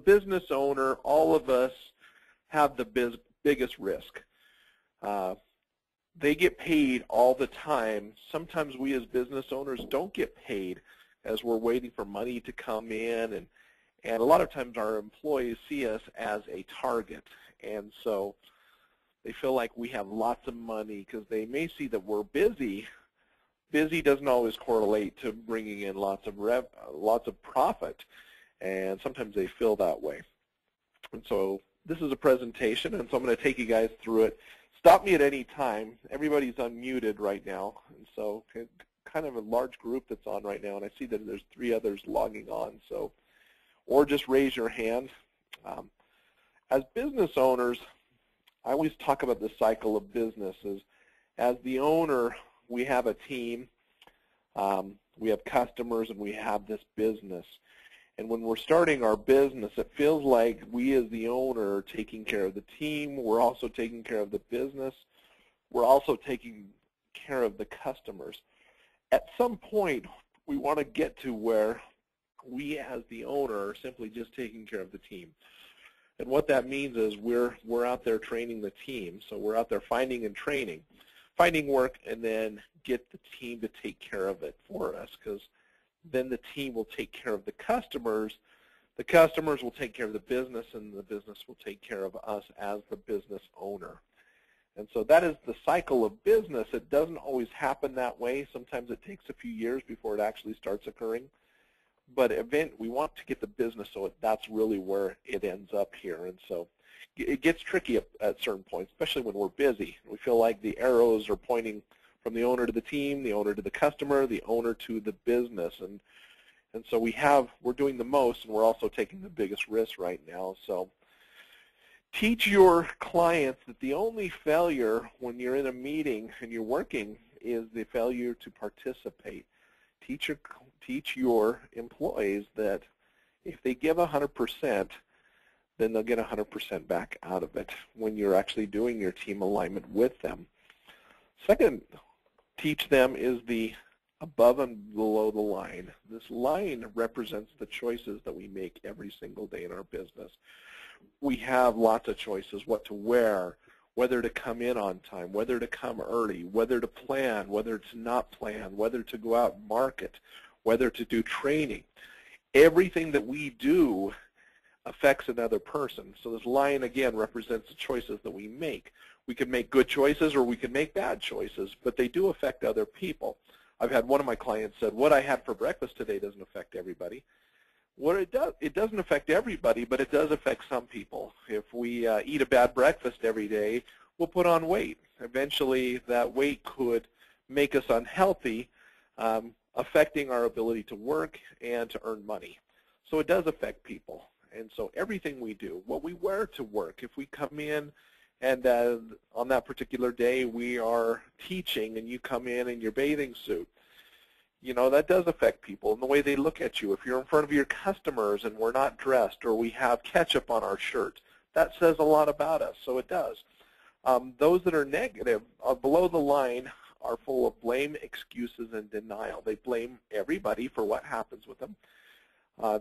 Business owner, all of us have the biggest risk. They get paid all the time. Sometimes we as business owners don't get paid as we're waiting for money to come in, and a lot of times our employees see us as a target, and so they feel like we have lots of money because they may see that we're busy. Busy doesn't always correlate to bringing in lots of profit, and sometimes they feel that way. And so this is a presentation, and so I'm going to take you guys through it. Stop me at any time. Everybody's unmuted right now, and so kind of a large group that's on right now, and I see that there's 3 others logging on, so or just raise your hand. As business owners, I always talk about the cycle of businesses. As the owner, we have a team, we have customers, and we have this business. And when we're starting our business, it feels like we as the owner are taking care of the team. We're also taking care of the business. We're also taking care of the customers. At some point, we want to get to where we as the owner are simply just taking care of the team. And what that means is we're out there training the team. So we're out there finding and training, finding work, and then get the team to take care of it for us, because then the team will take care of the customers will take care of the business, and the business will take care of us as the business owner. And so that is the cycle of business. It doesn't always happen that way. Sometimes it takes a few years before it actually starts occurring. But we want to get the business so that's really where it ends up here. And so it gets tricky at certain points, especially when we're busy. We feel like the arrows are pointing from the owner to the team, the owner to the customer, the owner to the business. And so we're doing the most, and we're also taking the biggest risk right now. So teach your clients that the only failure when you're in a meeting and you're working is the failure to participate. Teach your employees that if they give 100%, then they'll get 100% back out of it when you're actually doing your team alignment with them. Second, teach them is the above and below the line. This line represents the choices that we make every single day in our business. We have lots of choices, what to wear, whether to come in on time, whether to come early, whether to plan, whether to not plan, whether to go out and market, whether to do training. Everything that we do affects another person. So this line, again, represents the choices that we make. We can make good choices or we can make bad choices, but they do affect other people. I've had one of my clients said, what I had for breakfast today doesn't affect everybody. What it doesn't affect everybody, but it does affect some people. If we eat a bad breakfast every day, we'll put on weight. Eventually, that weight could make us unhealthy, affecting our ability to work and to earn money. So it does affect people. And so everything we do, what we wear to work, if we come in and on that particular day we are teaching and you come in your bathing suit, you know, that does affect people and the way they look at you. If you're in front of your customers and we're not dressed or we have ketchup on our shirt, that says a lot about us, so it does. Those that are negative, below the line, are full of blame, excuses, and denial. They blame everybody for what happens with them.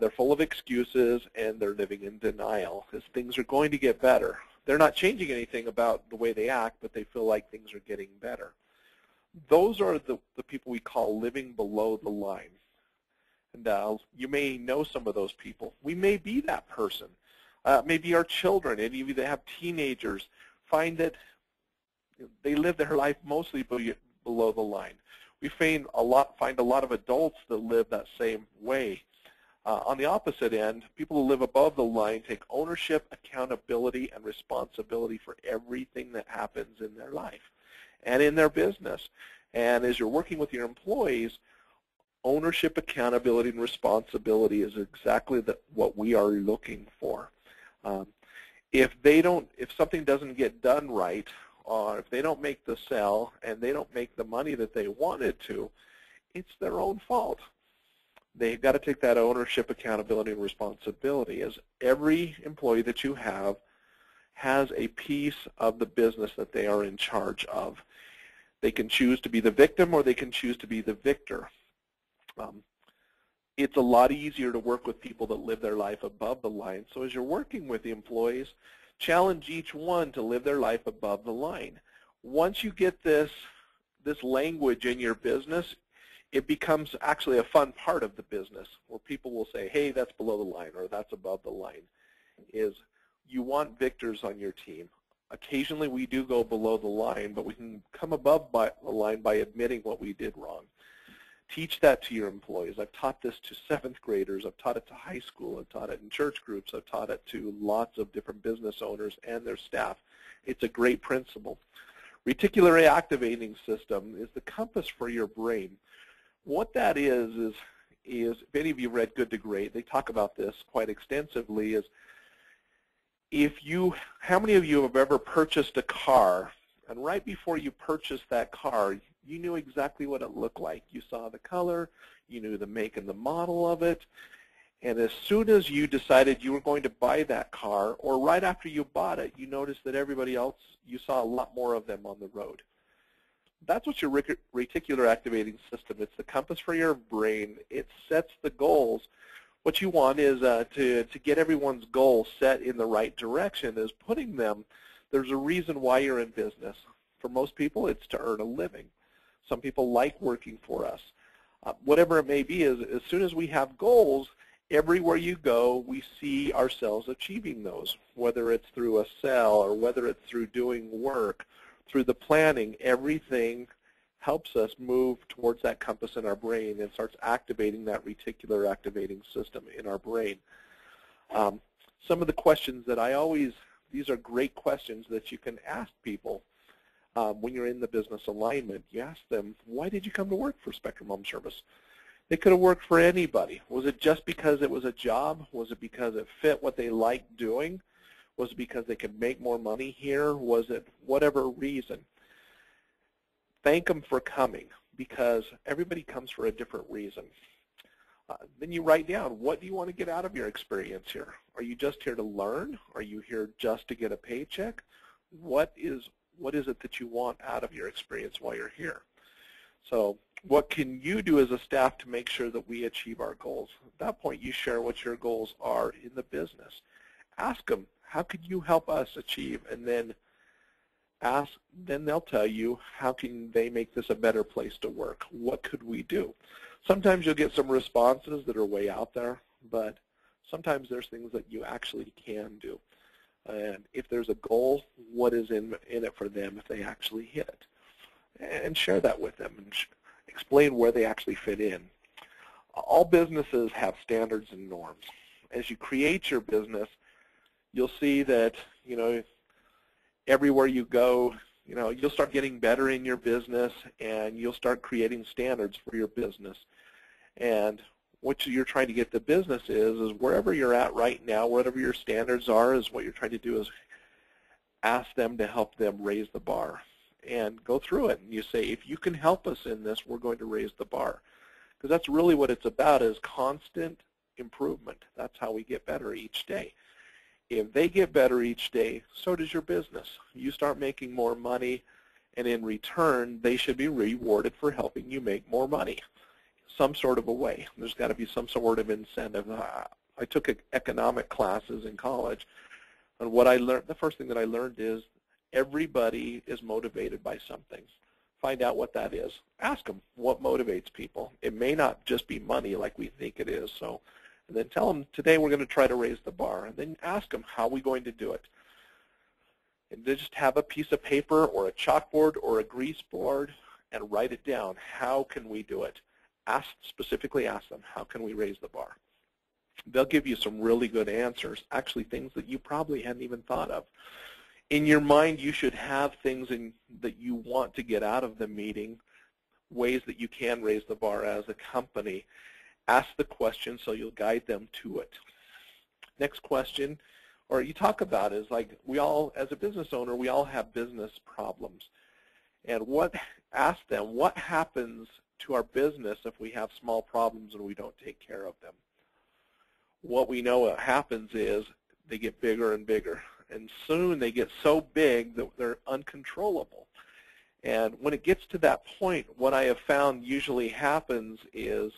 They're full of excuses, and they're living in denial because things are going to get better. They're not changing anything about the way they act, but they feel like things are getting better. Those are the people we call living below the line. And you may know some of those people. We may be that person. Maybe our children, any of you that have teenagers, find that they live their life mostly below the line. We find a lot of adults that live that same way. On the opposite end, people who live above the line take ownership, accountability, and responsibility for everything that happens in their life and in their business. And as you're working with your employees, ownership, accountability, and responsibility is exactly what we are looking for. If something doesn't get done right, or if they don't make the sale and they don't make the money that they wanted to, it's their own fault. They've got to take that ownership, accountability, and responsibility, as every employee that you have has a piece of the business that they are in charge of. They can choose to be the victim or they can choose to be the victor. It's a lot easier to work with people that live their life above the line. So as you're working with the employees, challenge each one to live their life above the line. Once you get this language in your business, it becomes actually a fun part of the business where people will say, hey, that's below the line or that's above the line. Is you want victors on your team. Occasionally we do go below the line, but we can come above the line by admitting what we did wrong. Teach that to your employees. I've taught this to 7th graders. I've taught it to high school. I've taught it in church groups. I've taught it to lots of different business owners and their staff. It's a great principle. Reticular activating system is the compass for your brain. What that is if any of you read Good to Great, they talk about this quite extensively, is how many of you have ever purchased a car, and right before you purchased that car, you knew exactly what it looked like. You saw the color, you knew the make and the model of it, and as soon as you decided you were going to buy that car, or right after you bought it, you noticed that everybody else, you saw a lot more of them on the road. That's what your reticular activating system. It's the compass for your brain. It sets the goals. What you want is to get everyone's goal set in the right direction, is putting them, there's a reason why you're in business. For most people, it's to earn a living. Some people like working for us. Whatever it may be, is as soon as we have goals, everywhere you go, we see ourselves achieving those, whether it's through a sale or whether it's through doing work, through the planning. Everything helps us move towards that compass in our brain and starts activating that reticular activating system in our brain. Some of the questions that these are great questions that you can ask people when you're in the business alignment. You ask them, why did you come to work for Spectrum Home Service? They could have worked for anybody. Was it just because it was a job? Was it because it fit what they liked doing? Was it because they could make more money here? Was it whatever reason? Thank them for coming, because everybody comes for a different reason. Then you write down, what do you want to get out of your experience here? Are you just here to learn? Are you here just to get a paycheck? What is it that you want out of your experience while you're here? So what can you do as a staff to make sure that we achieve our goals? At that point, you share what your goals are in the business. Ask them, how could you help us achieve? And then they'll tell you, how can they make this a better place to work? What could we do? Sometimes you'll get some responses that are way out there, but sometimes there's things that you actually can do. And if there's a goal, what is in it for them if they actually hit it? And share that with them and explain where they actually fit in. All businesses have standards and norms. As you create your business, you'll see that, everywhere you go, you'll start getting better in your business, and you'll start creating standards for your business. And what you're trying to get the business is wherever you're at right now, whatever your standards are, is what you're trying to do is ask them to help them raise the bar and go through it. And you say, if you can help us in this, we're going to raise the bar. Because that's really what it's about, is constant improvement. That's how we get better each day. If they get better each day, so does your business. You start making more money, and in return, they should be rewarded for helping you make more money, some sort of a way. There's got to be some sort of incentive. I took economic classes in college, and what I learned, the first thing that I learned is everybody is motivated by something. Find out what that is. Ask them what motivates people. It may not just be money like we think it is. And then tell them, today we're going to try to raise the bar. And then ask them, how are we going to do it? And they just have a piece of paper or a chalkboard or a grease board and write it down. How can we do it? Specifically ask them, how can we raise the bar? They'll give you some really good answers, actually things that you probably hadn't even thought of. In your mind, you should have things that you want to get out of the meeting, ways that you can raise the bar as a company. Ask the question so you'll guide them to it. Next question, or you talk about, is like, we all, as a business owner, we all have business problems. And ask them, what happens to our business if we have small problems and we don't take care of them? What we know happens is they get bigger and bigger. And soon they get so big that they're uncontrollable. And when it gets to that point, what I have found usually happens is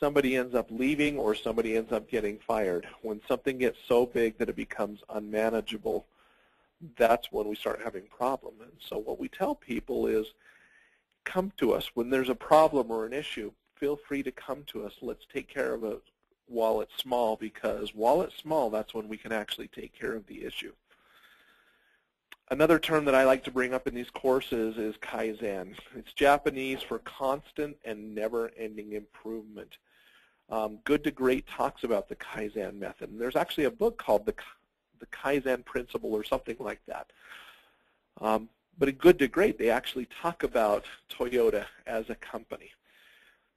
somebody ends up leaving or somebody ends up getting fired. When something gets so big that it becomes unmanageable, that's when we start having problems. And so what we tell people is, come to us. When there's a problem or an issue, feel free to come to us. Let's take care of it while it's small, because while it's small, that's when we can actually take care of the issue. Another term that I like to bring up in these courses is Kaizen. It's Japanese for constant and never-ending improvement. Good to Great talks about the Kaizen method. And there's actually a book called the Kaizen Principle or something like that. But in Good to Great, they actually talk about Toyota as a company.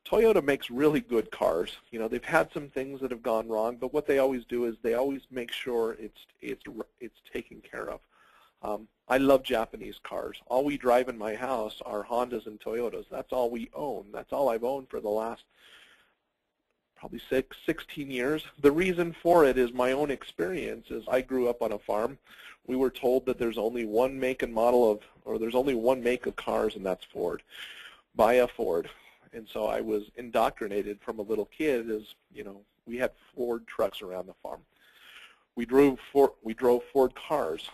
Toyota makes really good cars. You know, they've had some things that have gone wrong, but what they always do is they always make sure it's taken care of. I love Japanese cars. All we drive in my house are Hondas and Toyotas. That's all we own. That's all I've owned for the last probably 16 years. The reason for it is my own experience. Is I grew up on a farm. We were told that there's only one make and model of, or there's only one make of cars, and that's Ford. Buy a Ford. And so I was indoctrinated from a little kid as, you know, we had Ford trucks around the farm. We drove Ford cars.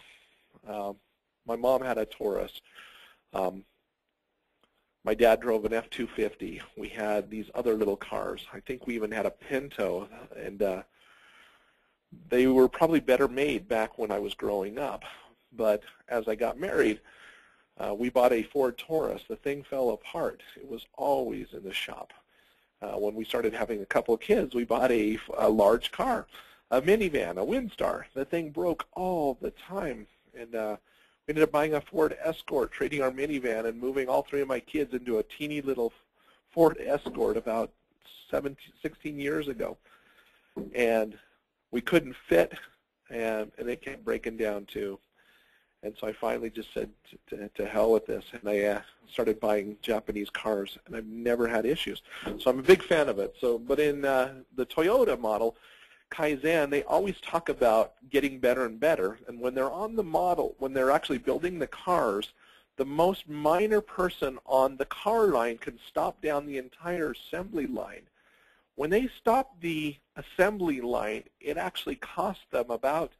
My mom had a Taurus. My dad drove an F-250. We had these other little cars. I think we even had a Pinto, and they were probably better made back when I was growing up. But as I got married, we bought a Ford Taurus. The thing fell apart. It was always in the shop. When we started having a couple of kids, we bought a large car, a minivan, a Windstar. The thing broke all the time. And we ended up buying a Ford Escort, trading our minivan, and moving all three of my kids into a teeny little Ford Escort about 16 years ago. And we couldn't fit, and it kept breaking down too. And so I finally just said, to hell with this, and I started buying Japanese cars, and I've never had issues. So I'm a big fan of it. So, but in the Toyota model, Kaizen, they always talk about getting better and better. And when they're on the model, when they're actually building the cars, the most minor person on the car line can stop down the entire assembly line. When they stop the assembly line, it actually costs them about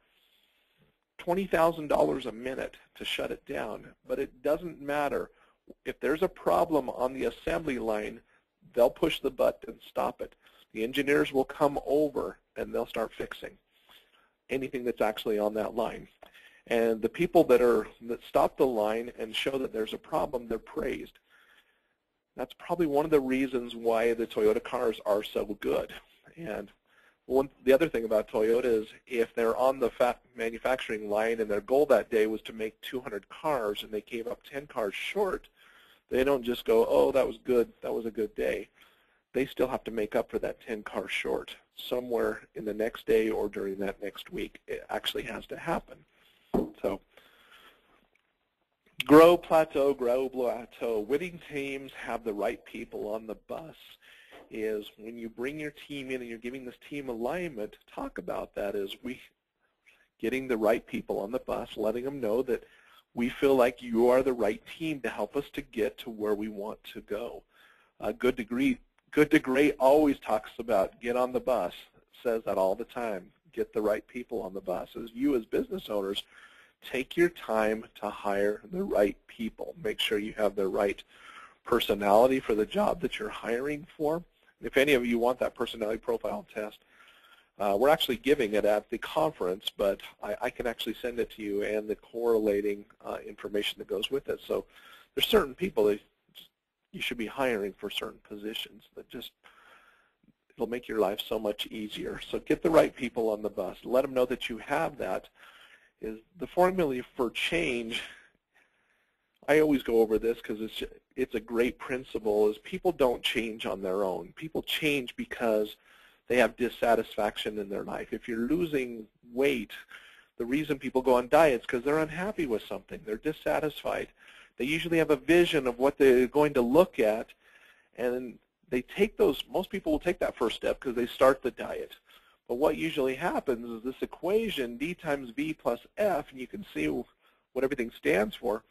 $20,000 a minute to shut it down. But it doesn't matter. If there's a problem on the assembly line, they'll push the button and stop it. The engineers will come over and they'll start fixing anything that's actually on that line. And the people that stop the line and show that there's a problem, they're praised. That's probably one of the reasons why the Toyota cars are so good. And the other thing about Toyota is if they're on the manufacturing line and their goal that day was to make 200 cars and they came up 10 cars short, they don't just go, oh, that was good, that was a good day. They still have to make up for that 10 cars short somewhere in the next day or during that next week. It actually has to happen. So grow, plateau, grow, plateau. Winning teams have the right people on the bus. Is when you bring your team in and you're giving this team alignment, talk about that as getting the right people on the bus, letting them know that we feel like you are the right team to help us to get to where we want to go. Good to Great always talks about get on the bus, says that all the time, get the right people on the bus. As you as business owners, take your time to hire the right people. Make sure you have the right personality for the job that you're hiring for. If any of you want that personality profile test, we're actually giving it at the conference, but I can actually send it to you and the correlating information that goes with it. So there's certain people that you should be hiring for certain positions that it'll make your life so much easier. So get the right people on the bus. Let them know that you have that. Is the formula for change. I always go over this because it's a great principle, is people don't change on their own. People change because they have dissatisfaction in their life. If you're losing weight, the reason people go on diets is because they're unhappy with something. They're dissatisfied. They usually have a vision of what they're going to look at, and they take those. Most people will take that first step because they start the diet. But what usually happens is this equation, D times V plus F, and you can see what everything stands for.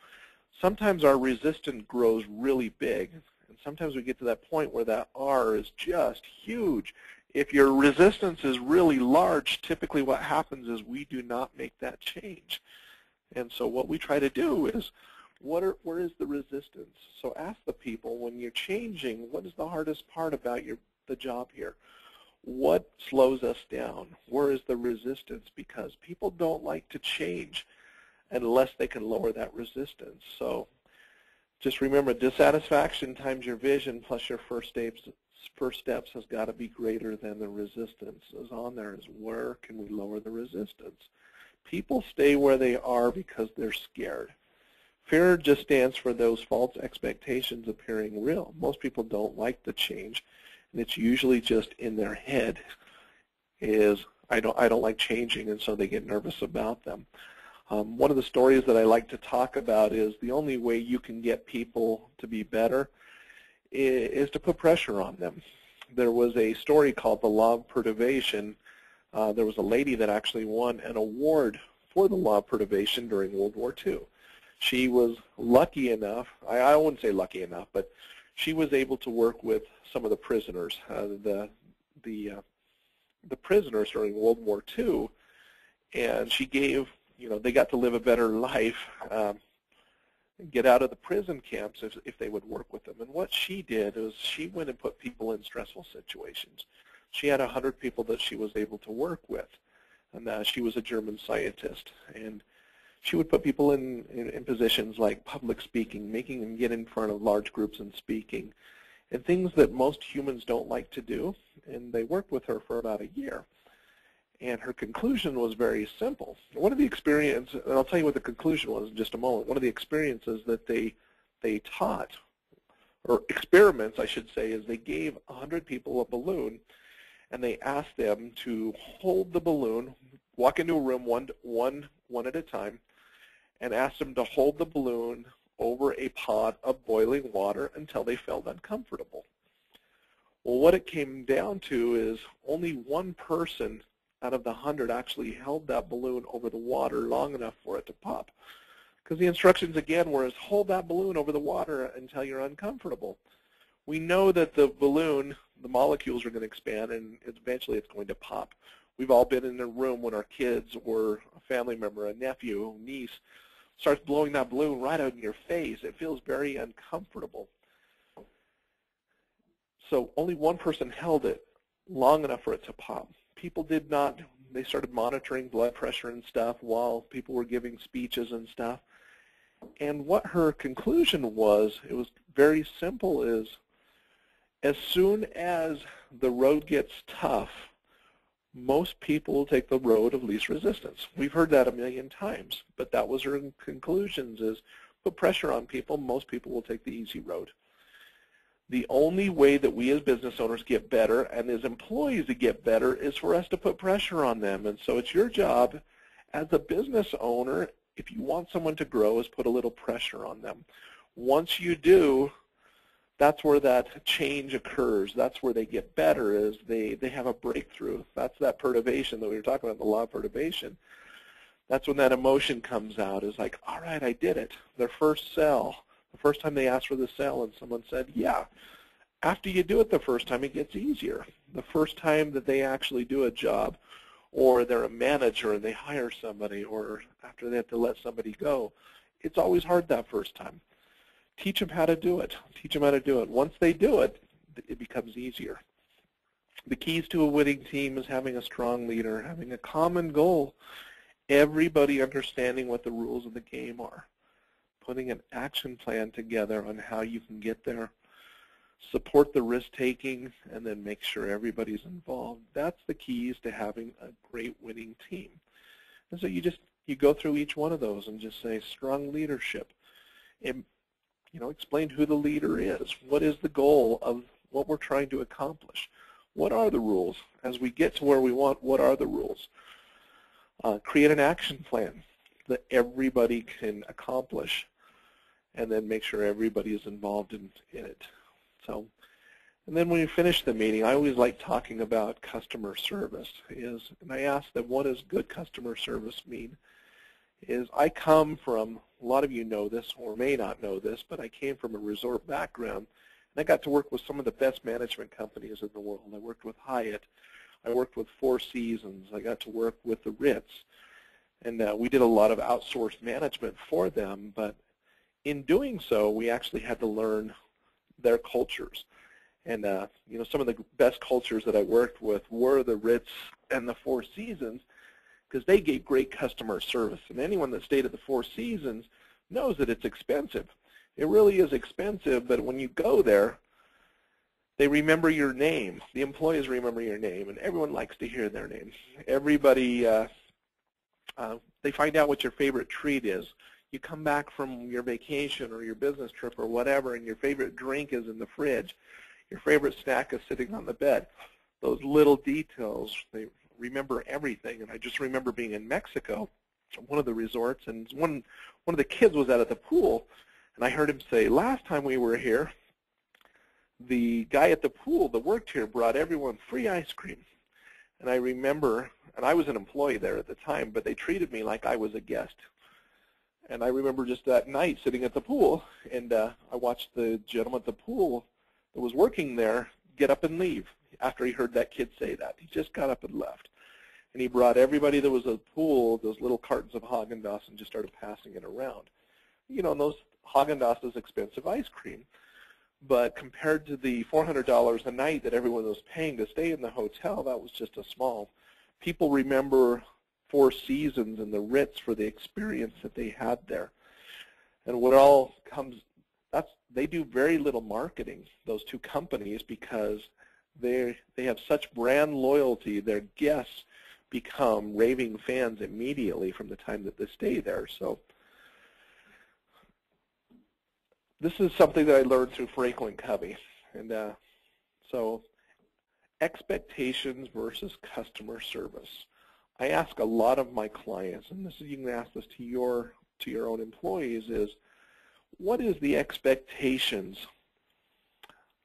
Sometimes our resistance grows really big. And sometimes we get to that point where that R is just huge. If your resistance is really large, typically what happens is we do not make that change. And so what we try to do is, where is the resistance? So ask the people, when you're changing, what is the hardest part about the job here? What slows us down? Where is the resistance? Because people don't like to change unless they can lower that resistance. So just remember, dissatisfaction times your vision plus your first steps has got to be greater than the resistance is on there. Is where can we lower the resistance? People stay where they are because they're scared. Fear just stands for those false expectations appearing real. Most people don't like the change, and it's usually just in their head is, I don't like changing, and so they get nervous about them. One of the stories that I like to talk about is the only way you can get people to be better is to put pressure on them. There was a story called The Law of Perturbation. There was a lady that actually won an award for the Law of Perturbation during World War II. She was lucky enough, I wouldn't say lucky enough, but she was able to work with some of the prisoners, the prisoners during World War II, and she gave, they got to live a better life, get out of the prison camps if they would work with them. And what she did is she went and put people in stressful situations. She had 100 people that she was able to work with, and she was a German scientist. And she would put people in positions like public speaking, making them get in front of large groups and speaking, and things that most humans don't like to do. And they worked with her for about a year. And her conclusion was very simple. One of the experiences, and I'll tell you what the conclusion was in just a moment, one of the experiences that they taught, or experiments I should say, is they gave 100 people a balloon, and they asked them to hold the balloon, walk into a room one at a time, and asked them to hold the balloon over a pot of boiling water until they felt uncomfortable. Well, what it came down to is only one person out of the 100 actually held that balloon over the water long enough for it to pop. Because the instructions, again, were hold that balloon over the water until you're uncomfortable. We know that the balloon, the molecules are going to expand, and eventually it's going to pop. We've all been in a room when our kids or a family member, a nephew, a niece, starts blowing that balloon right out in your face. It feels very uncomfortable. So only one person held it long enough for it to pop. People did not, they started monitoring blood pressure and stuff while people were giving speeches and stuff. And what her conclusion was, it was very simple, is as soon as the road gets tough, most people will take the road of least resistance. We've heard that a million times, but that was her conclusions, is put pressure on people, most people will take the easy road. The only way that we as business owners get better and as employees to get better is for us to put pressure on them. And so it's your job as a business owner, if you want someone to grow, is put a little pressure on them. Once you do, that's where that change occurs. That's where they get better, is they have a breakthrough. That's that perturbation that we were talking about, the law of perturbation. That's when that emotion comes out, is like, all right, I did it. Their first sale. The first time they asked for the sale and someone said, yeah. After you do it the first time, it gets easier. The first time that they actually do a job, or they're a manager and they hire somebody, or after they have to let somebody go, it's always hard that first time. Teach them how to do it. Teach them how to do it. Once they do it, it becomes easier. The keys to a winning team is having a strong leader, having a common goal, everybody understanding what the rules of the game are, putting an action plan together on how you can get there, support the risk-taking, and then make sure everybody's involved. That's the keys to having a great winning team. And so you go through each one of those and just say strong leadership. And, explain who the leader is. What is the goal of what we're trying to accomplish? What are the rules? As we get to where we want, what are the rules? Create an action plan that everybody can accomplish, and then make sure everybody is involved in it. So, and then when you finish the meeting, I always like talking about customer service. And I ask them, what does good customer service mean? I come from, a lot of you know this or may not know this, but I came from a resort background, And I got to work with some of the best management companies in the world. I worked with Hyatt. I worked with Four Seasons. I got to work with the Ritz. And we did a lot of outsourced management for them. But in doing so, we actually had to learn their cultures. And you know, some of the best cultures that I worked with were the Ritz and the Four Seasons, because they gave great customer service. And anyone that stayed at the Four Seasons knows that it's expensive. It really is expensive, but when you go there, they remember your name. The employees remember your name, and everyone likes to hear their name. Everybody, they find out what your favorite treat is. You come back from your vacation or your business trip or whatever, and your favorite drink is in the fridge. Your favorite snack is sitting on the bed. Those little details, they remember everything. And I just remember being in Mexico, one of the resorts, and one of the kids was out at the pool, and I heard him say, last time we were here, the guy at the pool that worked here brought everyone free ice cream. And I remember, and I was an employee there at the time, but they treated me like I was a guest. And I remember just that night sitting at the pool, and I watched the gentleman at the pool that was working there get up and leave after he heard that kid say that. He just got up and left. And he brought everybody that was at the pool those little cartons of Haagen-Dazs and just started passing it around. You know, and those Haagen-Dazs is expensive ice cream, but compared to the $400 a night that everyone was paying to stay in the hotel, that was just a small. People remember Four Seasons and the Ritz for the experience that they had there. And what all comes, they do very little marketing, those two companies, because they have such brand loyalty. Their guests become raving fans immediately from the time that they stay there. So this is something that I learned through Franklin Covey. And so expectations versus customer service. I ask a lot of my clients, and this is, you can ask this to your own employees, is what is the expectations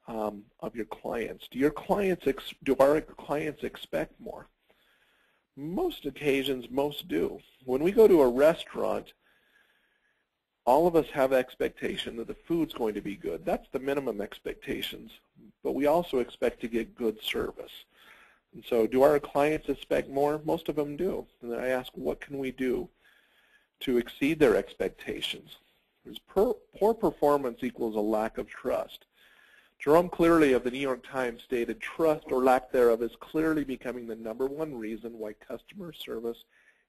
of your clients? Do our clients expect more? Most occasions, most do. When we go to a restaurant, all of us have expectation that the food's going to be good. That's the minimum expectations. But we also expect to get good service. And so do our clients expect more? Most of them do. And then I ask, what can we do to exceed their expectations? Poor performance equals a lack of trust. Jerome Clearly of the New York Times stated, trust or lack thereof is clearly becoming the #1 reason why customer service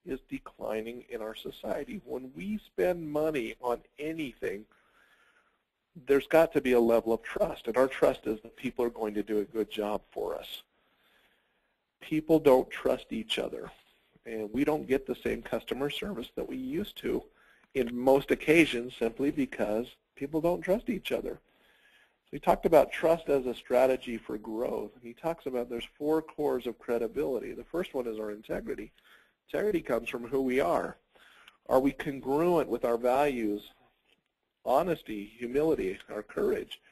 is declining in our society. When we spend money on anything, there's got to be a level of trust, and our trust is that people are going to do a good job for us. People don't trust each other, and we don't get the same customer service that we used to in most occasions simply because people don't trust each other. So he talked about trust as a strategy for growth. He talks about there's 4 cores of credibility. The first one is our integrity. Integrity comes from who we are. Are we congruent with our values? Honesty, humility, our courage.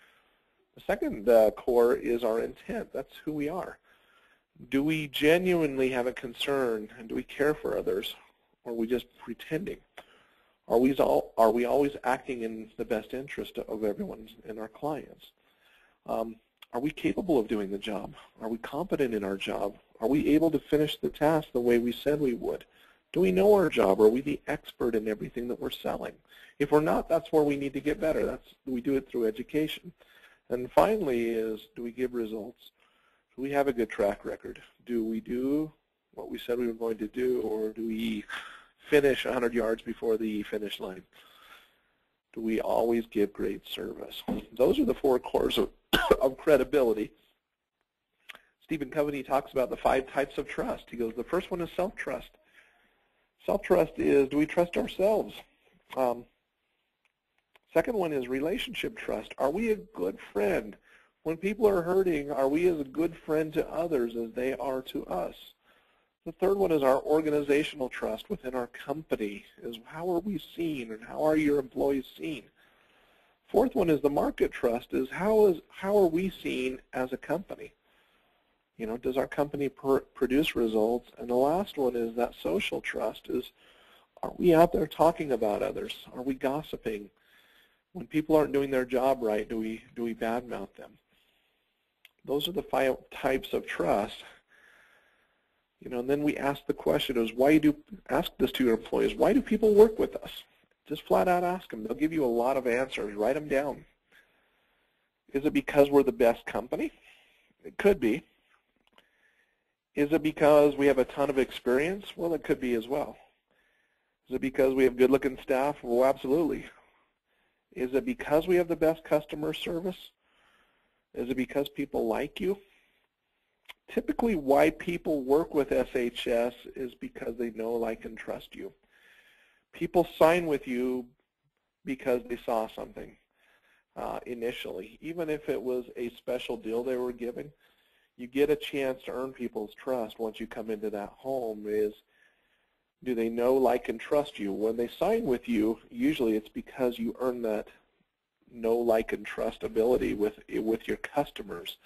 The second core is our intent. That's who we are. Do we genuinely have a concern, and do we care for others, or are we just pretending? Are we always acting in the best interest of everyone and our clients? Are we capable of doing the job? Are we competent in our job? Are we able to finish the task the way we said we would? Do we know our job? Are we the expert in everything that we're selling? If we're not, that's where we need to get better. We do it through education. And finally is, do we give results? Do we have a good track record? Do we do what we said we were going to do, or do we finish 100 yards before the finish line? Do we always give great service? Those are the 4 cores of credibility. Stephen Covey talks about the 5 types of trust. He goes, the first one is self-trust. Self-trust is, do we trust ourselves? Second one is relationship trust. Are we a good friend? When people are hurting, are we as a good friend to others as they are to us? The third one is our organizational trust within our company, is how are we seen and how are your employees seen? Fourth one is the market trust, is how are we seen as a company? You know, does our company produce results? And the last one is that social trust, is are we out there talking about others? Are we gossiping? When people aren't doing their job right, do we badmouth them? Those are the 5 types of trust. And then we ask the question is, ask this to your employees, why do people work with us? Just flat out ask them. They'll give you a lot of answers. Write them down. Is it because we're the best company? It could be. Is it because we have a ton of experience? Well, it could be as well. Is it because we have good-looking staff? Well, absolutely. Is it because we have the best customer service? Is it because people like you? Typically, why people work with SHS is because they know, like, and trust you. People sign with you because they saw something initially. Even if it was a special deal they were giving, you get a chance to earn people's trust once you come into that home. Do they know, like, and trust you? When they sign with you, usually it's because you earn that know, like, and trust ability with your customers.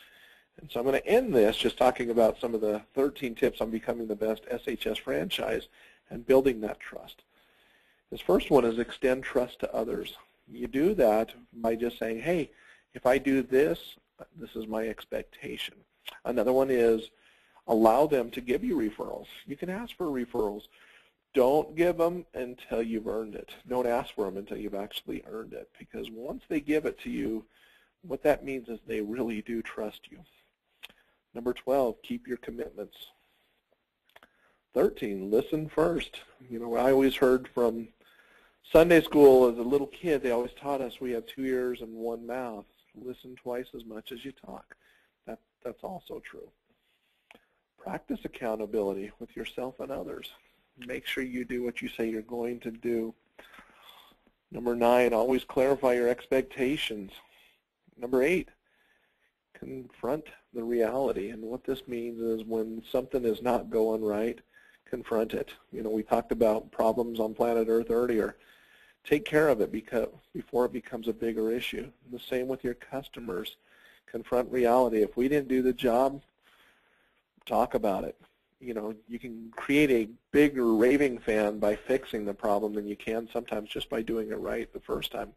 And so I'm going to end this just talking about some of the 13 tips on becoming the best SHS franchise and building that trust. This first one is extend trust to others. You do that by just saying, hey, if I do this, this is my expectation. Another one is allow them to give you referrals. You can ask for referrals. Don't give them until you've earned it. Don't ask for them until you've actually earned it, because once they give it to you, what that means is they really do trust you. Number 12, keep your commitments. 13, listen first. I always heard from Sunday school as a little kid, they always taught us we have 2 ears and 1 mouth. Listen twice as much as you talk. That's also true. Practice accountability with yourself and others. Make sure you do what you say you're going to do. Number 9, always clarify your expectations. Number 8, confront the reality. And what this means is when something is not going right, confront it. We talked about problems on planet Earth earlier. Take care of it before it becomes a bigger issue. The same with your customers. Confront reality. If we didn't do the job, talk about it. You can create a bigger raving fan by fixing the problem than you can sometimes just by doing it right the first time.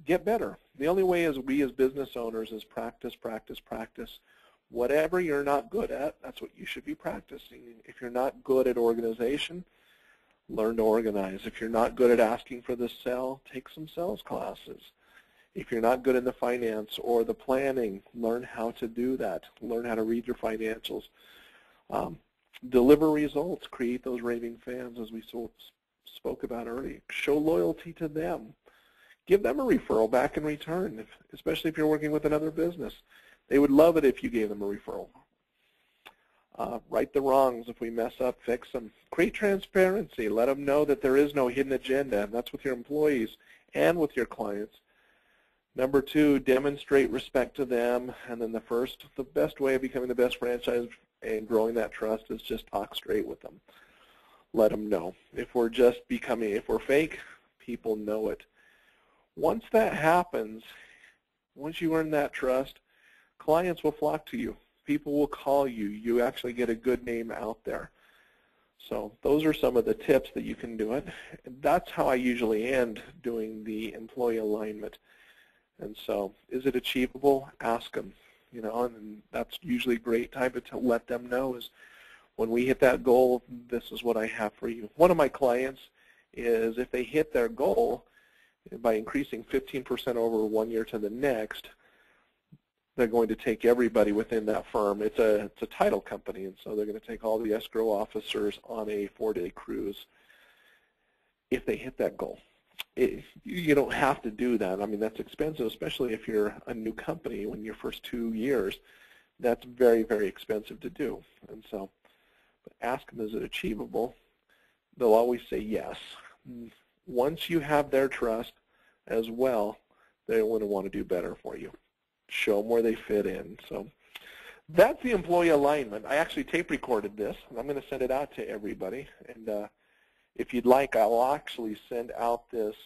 Get better. The only way we as business owners is practice, practice, practice. Whatever you're not good at, that's what you should be practicing. If you're not good at organization, learn to organize. If you're not good at asking for the sale, take some sales classes. If you're not good in the finance or the planning, learn how to do that. Learn how to read your financials. Deliver results. Create those raving fans as we spoke about earlier. Show loyalty to them. Give them a referral back in return, especially if you're working with another business. They would love it if you gave them a referral. Right the wrongs. If we mess up, fix them. Create transparency. Let them know that there is no hidden agenda, and that's with your employees and with your clients. Number 2, demonstrate respect to them. And then the best way of becoming the best franchise and growing that trust is just talk straight with them. Let them know. If we're fake, people know it. Once that happens, once you earn that trust, clients will flock to you. People will call you. You actually get a good name out there. So those are some of the tips that you can do it. And that's how I usually end doing the employee alignment. And so, is it achievable? Ask them. And that's usually a great time to let them know is when we hit that goal, this is what I have for you. One of my clients is if they hit their goal by increasing 15% over 1 year to the next, they're going to take everybody within that firm. It's a title company, and so they're going to take all the escrow officers on a 4-day cruise if they hit that goal. You don't have to do that. I mean, that's expensive, especially if you're a new company when your first 2 years. That's very, very expensive to do. And so, but ask them, is it achievable? They'll always say yes. Once you have their trust as well, they're going to want to do better for you. Show them where they fit in. So that's the employee alignment. I actually tape recorded this, and I'm going to send it out to everybody. And if you'd like, I'll actually send out this